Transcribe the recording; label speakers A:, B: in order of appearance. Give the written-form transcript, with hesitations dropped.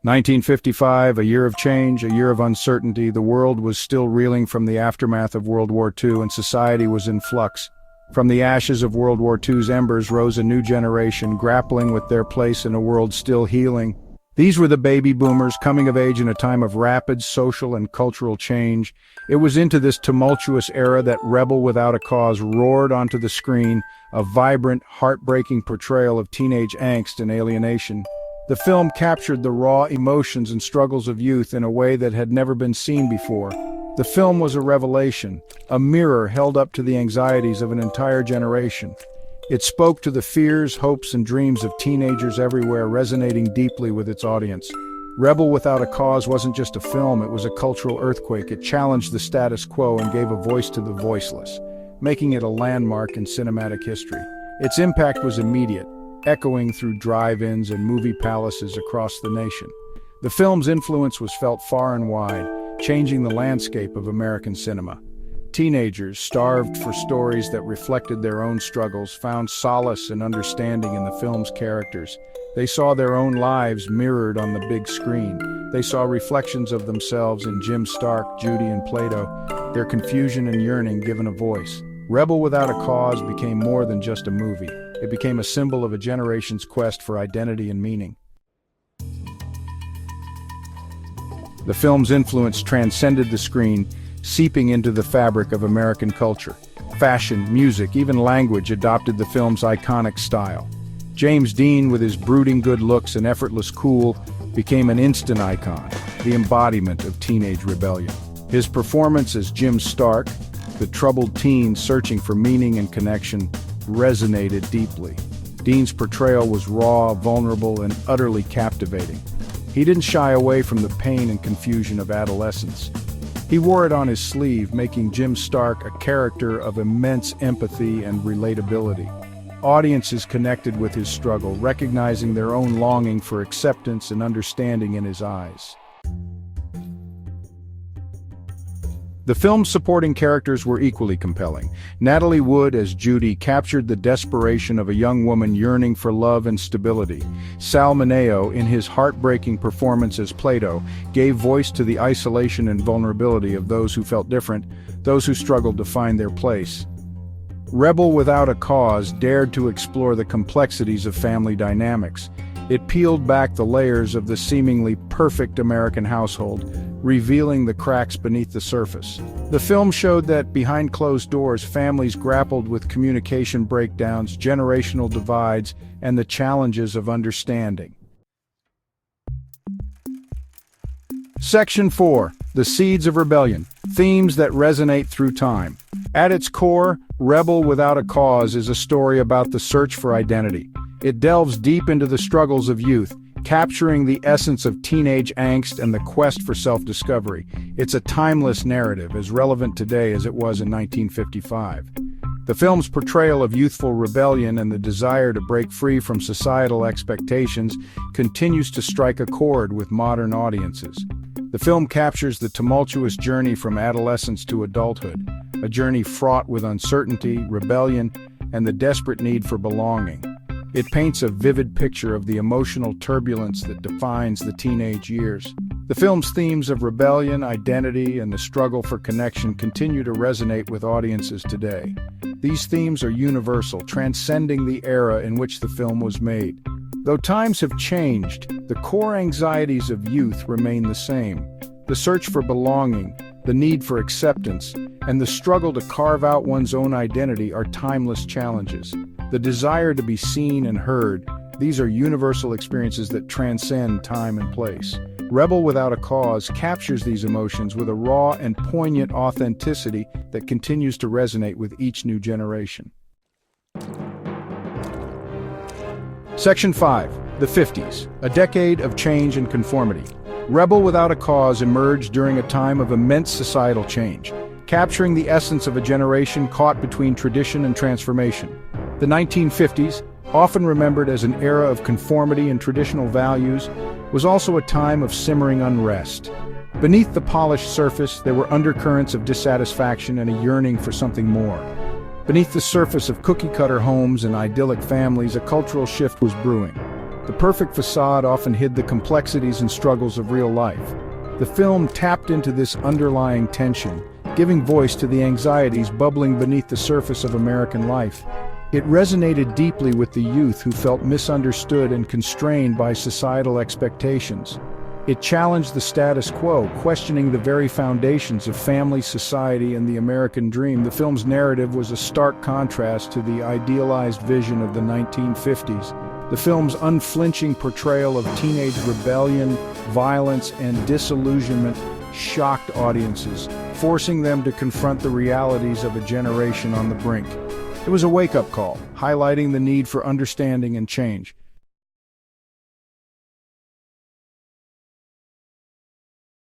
A: 1955, a year of change, a year of uncertainty. The world was still reeling from the aftermath of World War II, and society was in flux. From the ashes of World War II's embers rose a new generation, grappling with their place in a world still healing. These were the baby boomers, coming of age in a time of rapid social and cultural change. It was into this tumultuous era that Rebel Without a Cause roared onto the screen, a vibrant, heartbreaking portrayal of teenage angst and alienation. The film captured the raw emotions and struggles of youth in a way that had never been seen before. The film was a revelation, a mirror held up to the anxieties of an entire generation. It spoke to the fears, hopes, and dreams of teenagers everywhere, resonating deeply with its audience. Rebel Without a Cause wasn't just a film, it was a cultural earthquake. It challenged the status quo and gave a voice to the voiceless, making it a landmark in cinematic history. Its impact was immediate, echoing through drive-ins and movie palaces across the nation. The film's influence was felt far and wide, changing the landscape of American cinema. Teenagers, starved for stories that reflected their own struggles, found solace and understanding in the film's characters. They saw their own lives mirrored on the big screen. They saw reflections of themselves in Jim Stark, Judy, and Plato, their confusion and yearning given a voice. Rebel Without a Cause became more than just a movie. It became a symbol of a generation's quest for identity and meaning. The film's influence transcended the screen, seeping into the fabric of American culture. Fashion, music, even language adopted the film's iconic style. James Dean, with his brooding good looks and effortless cool, became an instant icon, the embodiment of teenage rebellion. His performance as Jim Stark, the troubled teen searching for meaning and connection, resonated deeply. Dean's portrayal was raw, vulnerable, and utterly captivating. He didn't shy away from the pain and confusion of adolescence. He wore it on his sleeve, making Jim Stark a character of immense empathy and relatability. Audiences connected with his struggle, recognizing their own longing for acceptance and understanding in his eyes. The film's supporting characters were equally compelling. Natalie Wood as Judy captured the desperation of a young woman yearning for love and stability. Sal Mineo, in his heartbreaking performance as Plato, gave voice to the isolation and vulnerability of those who felt different, those who struggled to find their place. Rebel Without a Cause dared to explore the complexities of family dynamics. It peeled back the layers of the seemingly perfect American household, revealing the cracks beneath the surface. The film showed that behind closed doors, families grappled with communication breakdowns, generational divides, and the challenges of understanding. Section 4. The Seeds of Rebellion. Themes that resonate through time. At its core, Rebel Without a Cause is a story about the search for identity. It delves deep into the struggles of youth, capturing the essence of teenage angst and the quest for self-discovery. It's a timeless narrative, as relevant today as it was in 1955. The film's portrayal of youthful rebellion and the desire to break free from societal expectations continues to strike a chord with modern audiences. The film captures the tumultuous journey from adolescence to adulthood, a journey fraught with uncertainty, rebellion, and the desperate need for belonging. It paints a vivid picture of the emotional turbulence that defines the teenage years. The film's themes of rebellion, identity, and the struggle for connection continue to resonate with audiences today. These themes are universal, transcending the era in which the film was made. Though times have changed, the core anxieties of youth remain the same. The search for belonging, the need for acceptance, and the struggle to carve out one's own identity are timeless challenges. The desire to be seen and heard, these are universal experiences that transcend time and place. Rebel Without a Cause captures these emotions with a raw and poignant authenticity that continues to resonate with each new generation. Section 5. The 50s, a decade of change and conformity. Rebel Without a Cause emerged during a time of immense societal change, capturing the essence of a generation caught between tradition and transformation. The 1950s, often remembered as an era of conformity and traditional values, was also a time of simmering unrest. Beneath the polished surface, there were undercurrents of dissatisfaction and a yearning for something more. Beneath the surface of cookie-cutter homes and idyllic families, a cultural shift was brewing. The perfect facade often hid the complexities and struggles of real life. The film tapped into this underlying tension, giving voice to the anxieties bubbling beneath the surface of American life. It resonated deeply with the youth who felt misunderstood and constrained by societal expectations. It challenged the status quo, questioning the very foundations of family, society, and the American dream. The film's narrative was a stark contrast to the idealized vision of the 1950s. The film's unflinching portrayal of teenage rebellion, violence, and disillusionment shocked audiences, forcing them to confront the realities of a generation on the brink. It was a wake-up call, highlighting the need for understanding and change.